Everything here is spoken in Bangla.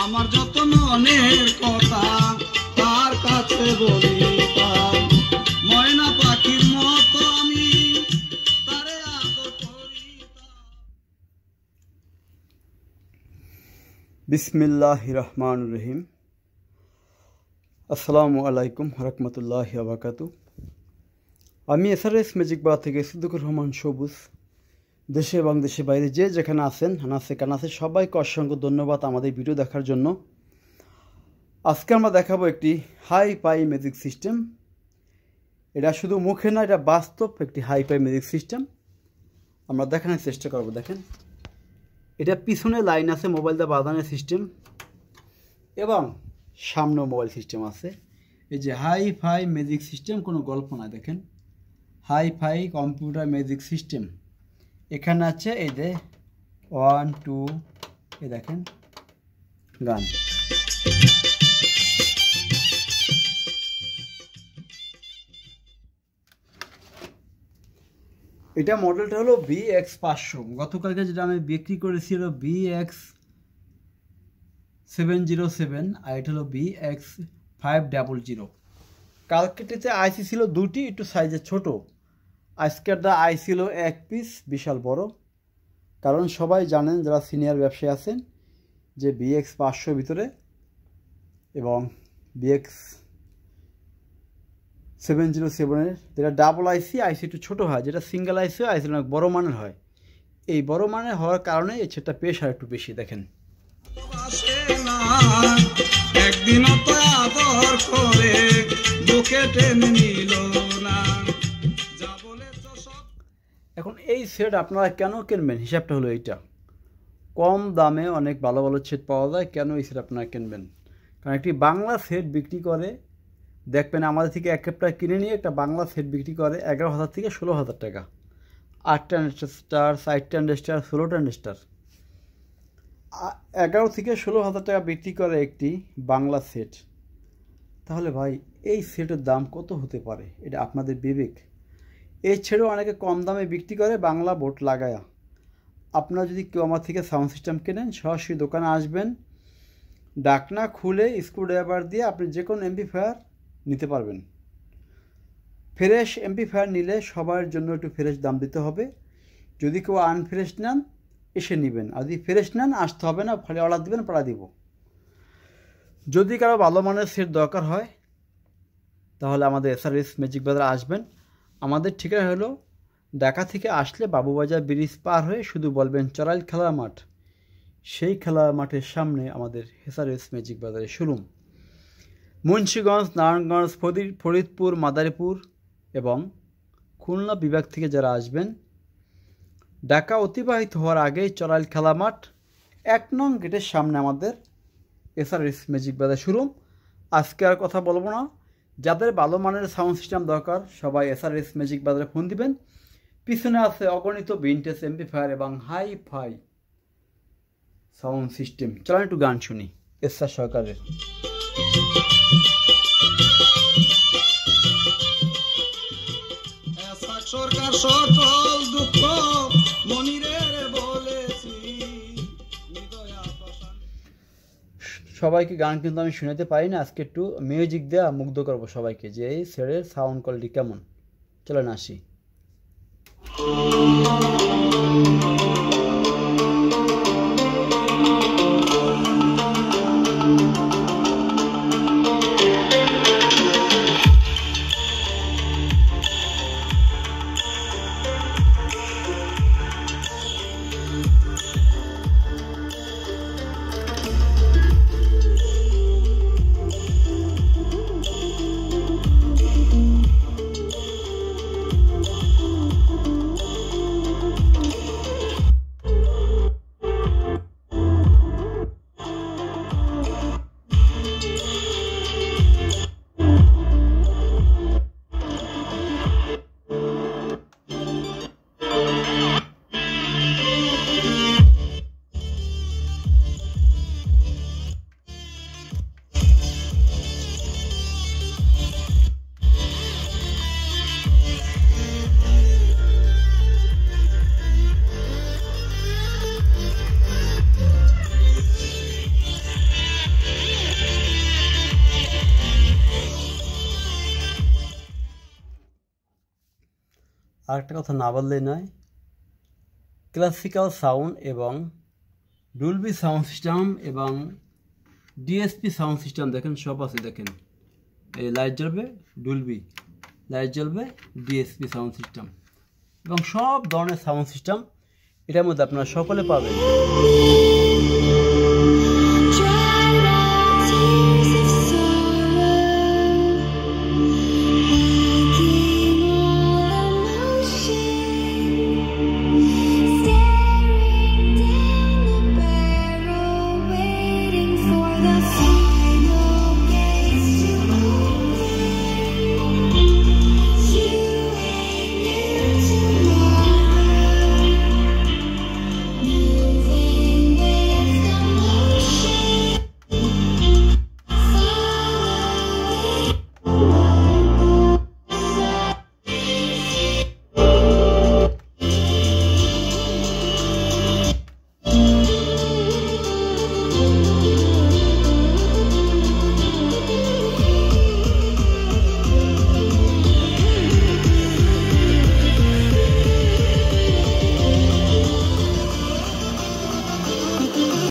আমার যত মনের কথা তার কাছে বলিতাম, ময়না পাখির মতো আমি তারে আদর করিতাম। বিসমিল্লাহির রহমানির রহিম। আসসালামু আলাইকুম রহমতুল্লাহি ওয়া বারাকাতুহু। আমি এসআরএস ম্যাজিক বার থেকে সিদ্দিকুর রহমান সবুজ। দেশে এবং দেশের বাইরে যে যেখানে আছেন কানাসে সবাইকে অসংখ্য ধন্যবাদ আমাদের ভিডিও দেখার জন্য। আজকে আমরা দেখাবো একটি হাই পাই ম্যাজিক সিস্টেম। এটা শুধু মুখে না, এটা বাস্তব একটি হাই পাই ম্যাজিক সিস্টেম। আমরা দেখানোর চেষ্টা করব। দেখেন, এটা পিছনে লাইন আছে, মোবাইল দিয়ে বাঁধানোর সিস্টেম, এবং সামনেও মোবাইল সিস্টেম আছে। এই যে হাই ফাই ম্যাজিক সিস্টেম, কোনো গল্প না। দেখেন, hi fi computer magic system. এখানে আছে এই যে 1 2, এই দেখেন গান। এটা মডেলটা হলো BX500। গতকালকে যেটা আমি বিক্রি করেছি হলো BX707, আর এটা হলো BX500। কালকেটিতে আইসি ছিল দুটি, একটু সাইজে ছোট। আজকের দা আইসি ছিল এক পিস, বিশাল বড়। কারণ সবাই জানেন যারা সিনিয়র ব্যবসায়ী আছেন যে BX500 ভিতরে এবং BX707-এর যেটা ডাবল আইসি একটু ছোটো হয়, যেটা সিঙ্গেল আইসি অনেক বড় মানের হয়। এই বড় মানের হওয়ার কারণে এই সেটটা প্রেশার একটু বেশি। দেখেন, একদিনও তো আদর করে বুকে টেনে নিল না। এখন এই সেট আপনারা কেন কিনবেন, হিসাবটা হলো এইটা। কম দামে অনেক ভালো ভালো সেট পাওয়া যায়, কেন এই সেট আপনারা কিনবেন? কারণ একটি বাংলা সেট বিক্রি করে, দেখবেন আমাদের থেকে এক একটা কিনে নিয়ে একটা বাংলা সেট বিক্রি করে 11,000 থেকে 16,000 টাকা। 8টা স্টার, 4টা স্টার, 16টা স্টার, 11 থেকে 16,000 টাকা বিক্রি করে একটি বাংলা সেট। তাহলে ভাই এই সেটের দাম কত হতে পারে, এটা আপনাদের বিবেক। এই ছেড়েও অনেকে কম দামে বিক্রি করে বাংলা বোর্ড লাগায়া। আপনারা যদি কেউ আমার থেকে সাউন্ড সিস্টেম কেনেন, সরাসরি দোকানে আসবেন, ডাকনা খুলে স্ক্রুড্রাইভার দিয়ে আপনি যে কোনো এমপ্লিফায়ার নিতে পারবেন। ফ্রেশ এমপ্লিফায়ার নিলে সবার জন্য একটু ফ্রেশ দাম দিতে হবে। যদি কেউ আনফ্রেশ নেন এসে নেবেন, আর যদি ফ্রেশ নেন আসতে হবে না, ফলে অর্ডার দেবেন, পাঠা দিব। যদি কারো ভালো মানের সেট দরকার হয় তাহলে আমাদের এসআরএস ম্যাজিক বাজারে আসবেন। আমাদের ঠিকানা হলো ঢাকা থেকে আসলে বাবুবাজার ব্রিজ পার হয়ে শুধু বলবেন চড়াইল খেলার মাঠ। সেই খেলার মাঠের সামনে আমাদের এসআরএস ম্যাজিক বাজারের শোরুম। মুন্সিগঞ্জ, নারায়ণগঞ্জ, ফরিদপুর, মাদারীপুর এবং খুলনা বিভাগ থেকে যারা আসবেন, ঢাকা অতিবাহিত হওয়ার আগেই চড়াইল খেলা মাঠ 1 নং গেটের সামনে আমাদের এসআরএস ম্যাজিক বাজার শোরুম। আজকে আর কথা বলবো না। যাদের ভালো মানের সাউন্ড সিস্টেম দরকার সবাই এসআরএস ম্যাজিক বাজারে ফোন দিবেন। পিছনে আছে অগণিত ভিনটেজ এমপ্লিফায়ার এবং হাই ফাই সাউন্ড সিস্টেম। চলেন একটু গান শুনি এসআর সরকারের। সরকার সকল দুঃখ মনিরের বলেছি। সবাইকে গান কিন্তু আমি শুনাতে পারি না, আজকে একটু মিউজিক দেওয়া মুগ্ধ করবো সবাইকে যে এই সেটের সাউন্ড কোয়ালিটি কেমন। চলেন আসি। আর একটা কথা না বললেই নয়, ক্লাসিক্যাল সাউন্ড এবং ডুলবি সাউন্ড সিস্টেম এবং ডিএসপি সাউন্ড সিস্টেম দেখেন সব আছে। দেখেন এই লাইট জ্বলবে ডুলবি, লাইট জ্বলবে ডিএসপি সাউন্ড সিস্টেম এবং সব ধরনের সাউন্ড সিস্টেম এটার মধ্যে আপনারা সকলে পাবেন।